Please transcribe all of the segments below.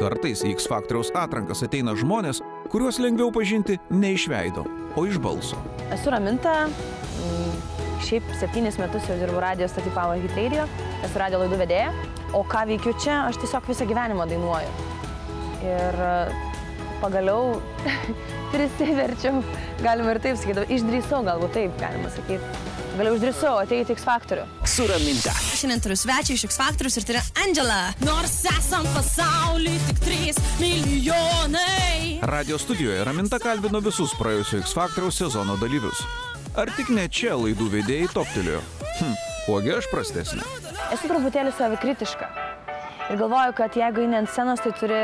Kartais į X Factoriaus atrankas ateina žmonės, kuriuos lengviau pažinti ne iš veido, o iš balso. Esu Raminta, šiaip 7 metus jau dirbu radio stoty Power Hit Radio, esu radio laidų vedėja, o ką veikiu čia, aš tiesiog visą gyvenimą dainuoju. Ir pagaliau prisiverčiau, galima ir taip sakyti, išdrįsau, galbūt taip galima sakyti. Galiau išdrįsau ateiti X Factorių. Su Raminta. Šiandien turiu svečią iš X Factorius ir tai yra Angela. Nors esam pasauly tik 3 milijonai. Radio studijoje Raminta kalbino visus praėjusio X Factoriaus sezono dalyvius. Ar tik ne čia laidų vedėjai toptelėjo? Kuogi aš prastesnė? Esu truputėlį savikritiška. Ir galvoju, kad jeigu eini ant scenos, tai turi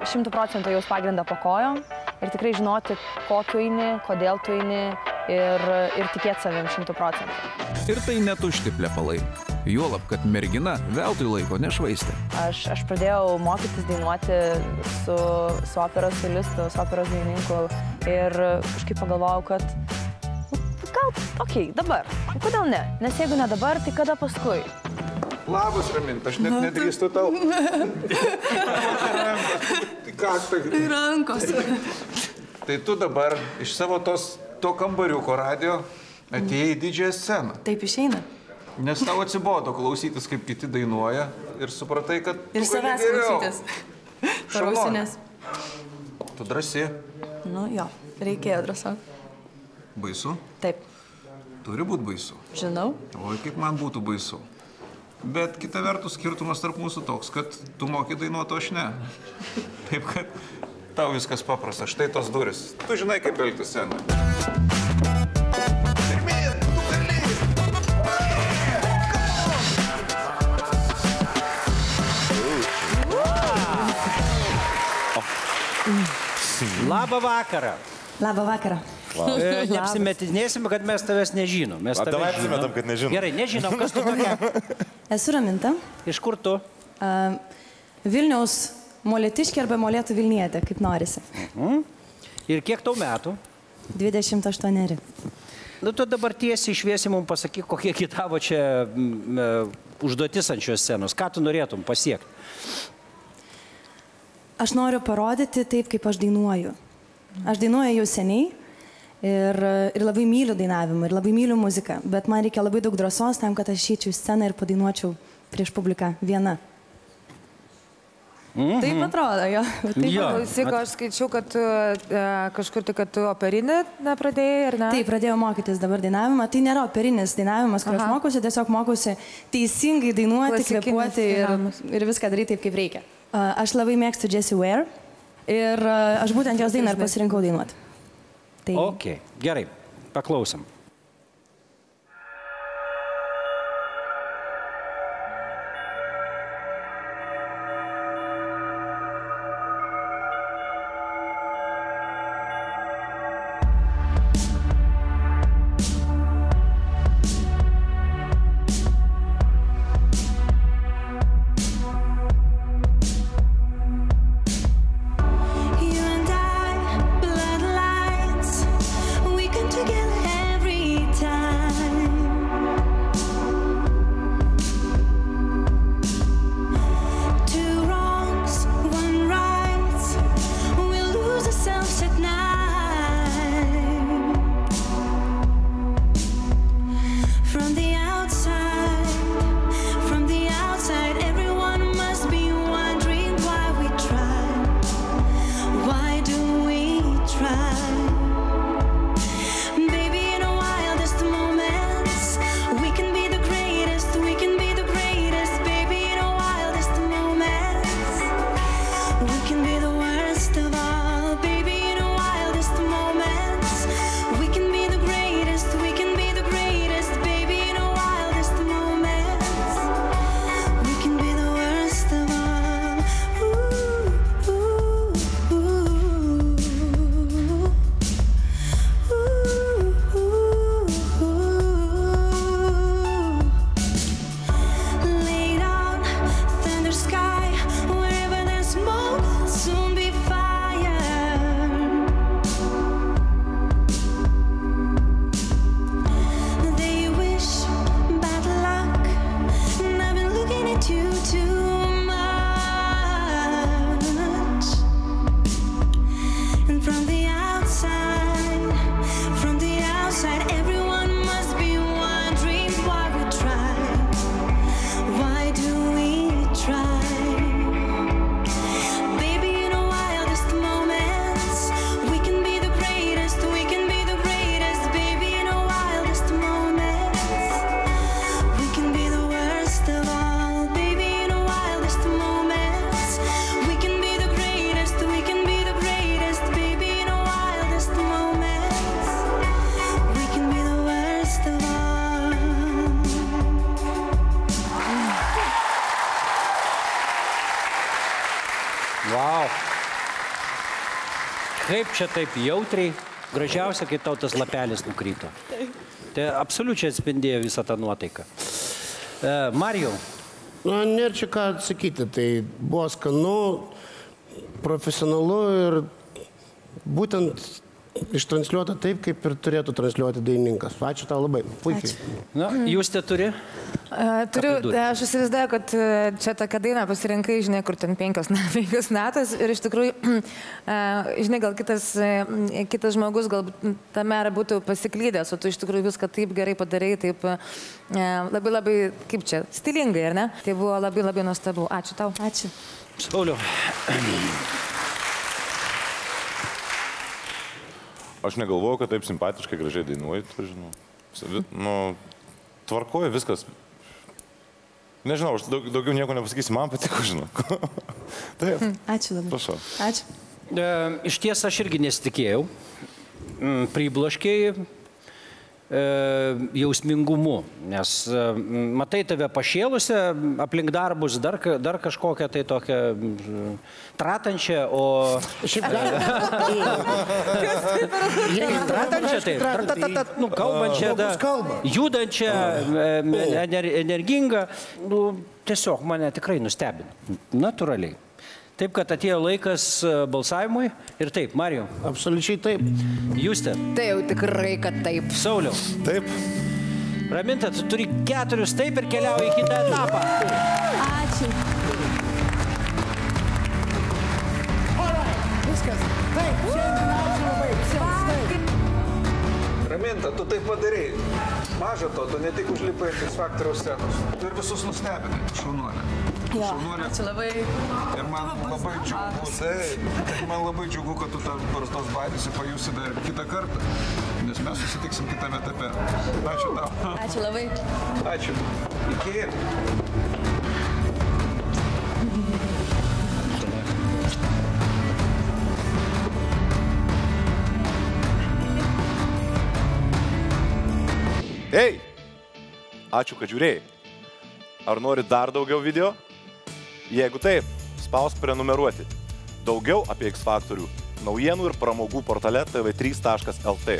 100% jaus pagrindą po kojom. Ir tikrai žinoti, ko tu eini, kodėl tu eini. Ir tikėti savim 100%. Ir tai netušti plepalai. Juolab, kad mergina veltui laiko nešvaistė. Aš pradėjau mokytis dainuoti su operos solistu, su operos dainininku. Ir kažkaip pagalvojau, kad gal, okei, dabar. Kodėl ne? Nes jeigu ne dabar, tai kada paskui? Labas, Raminta, aš net nedrįstu tau. Rankos. Tai tu dabar iš savo to kambariuko radio atėjai į didžiąją sceną. Taip išeina. Nes tau atsibodo klausytis, kaip kiti dainuoja ir supratai, kad ir savęs klausytis. Parausinės. Tu drąsi. Nu jo, reikėjo drąsos. Baisu? Taip. Turi būti baisu. Žinau. Oi, kaip man būtų baisu. Bet kita vertus skirtumas tarp mūsų toks, kad tu moki dainuoti, o aš ne. Taip, kad tau viskas paprasta. Štai tos duris. Tu žinai, kaip elgtis scenoje. Pirmyn, tu gali! Labą vakarą. Labą vakarą. Neapsimetinėsim, kad mes tavęs nežinom. Mes Davai apsimetam, kad nežinom. Gerai, nežinom, kas tu tokia. Esu Raminta. Iš kur tu? Vilniaus molėtiškė arba molėtų Vilnietė, kaip norisi. Ir kiek tau metų? 28. Nu, tu dabar tiesiai šviesiai mums pasakyk, kokie kitavo čia užduotis ant šios scenos. Ką tu norėtum pasiekti? Aš noriu parodyti taip, kaip aš dainuoju. Aš dainuoju jau seniai ir labai myliu dainavimą, ir labai myliu muziką, bet man reikia labai daug drąsos tam, kad aš išeičiau į sceną ir padainuočiau prieš publiką viena. Taip atrodo, jo. Klausyk, aš skaičiau, kad kažkur tik, kad tu operinį pradėjai, ar ne? Taip, pradėjau mokytis dabar dainavimą. Tai nėra operinis dainavimas, kur aš mokausi, tiesiog mokausi teisingai dainuoti, kvėpuoti ir viską daryti taip, kaip reikia. Aš labai mėgstu Jessie Ware ir aš būtent jos dainą ir pasirinkau dainuoti. Ok, gerai, paklausom. You and I, bloodlines, we come together every Wow. Kaip čia taip jautriai, gražiausia, kai tau tas lapelis nukrito. Tai absoliučiai atspindėjo visą tą nuotaiką. Marijau. Na, nėra čia ką atsakyti, tai buvo skanu, profesionalu ir būtent ištransliuota taip, kaip ir turėtų transliuoti dainininkas. Ačiū tau labai, puikiai. Na, jūs te turi? Turiu, aš įsivaizduoju, kad čia tokia daina pasirinkai, žinai, kur ten 5 natos ir iš tikrųjų, žinai, gal kitas žmogus galbūt tame būtų pasiklydęs, o tu iš tikrųjų viską taip gerai padarai, taip labai, kaip čia, stilingai, ar ne? Tai buvo labai nuostabu. Ačiū tau. Ačiū. Sauliau. Aš negalvoju, kad taip simpatiškai gražiai dainuoji, tu žinau. Nu, tvarkoju viskas. Nežinau, aš daugiau nieko nepasakysiu, man patiko, žinau. Taip. Ačiū labai. Prašau. Ačiū. Iš ties aš irgi nesitikėjau. Pribloškiai jausmingumu, nes matai tave pašėlusią, aplink darbus dar kažkokią tai tokią tratančią, o... Tratančią, taip, kalbančią, judančią, energingą, tiesiog mane tikrai nustebino, natūraliai. Taip, kad atėjo laikas balsavimui ir taip, Marijau. Absoliučiai taip. Juste. Tai jau tikrai, kad taip. Sauliau. Taip. Raminta, tu turi 4 taip ir keliauji į kitą etapą. Ačiū. Viskas. Taip, šiandien ačiū labai. Raminta, tu taip padarai. Maža to, tu ne tik užlipai iš X Faktoriaus scenos, tu ir visus nustebinai, šaunuolė. Ačiū labai. Ir man labai džiugu, kad tu tą barzdos baidėsi pajusi dar kitą kartą, nes mes susitiksim kitame etape. Ačiū tau. Ačiū labai. Ačiū. Iki. Ei, ačiū, kad žiūrėjai. Ar nori dar daugiau video? Jeigu taip, spausk prenumeruoti. Daugiau apie X Faktorių naujienų ir pramogų portale tv3.lt.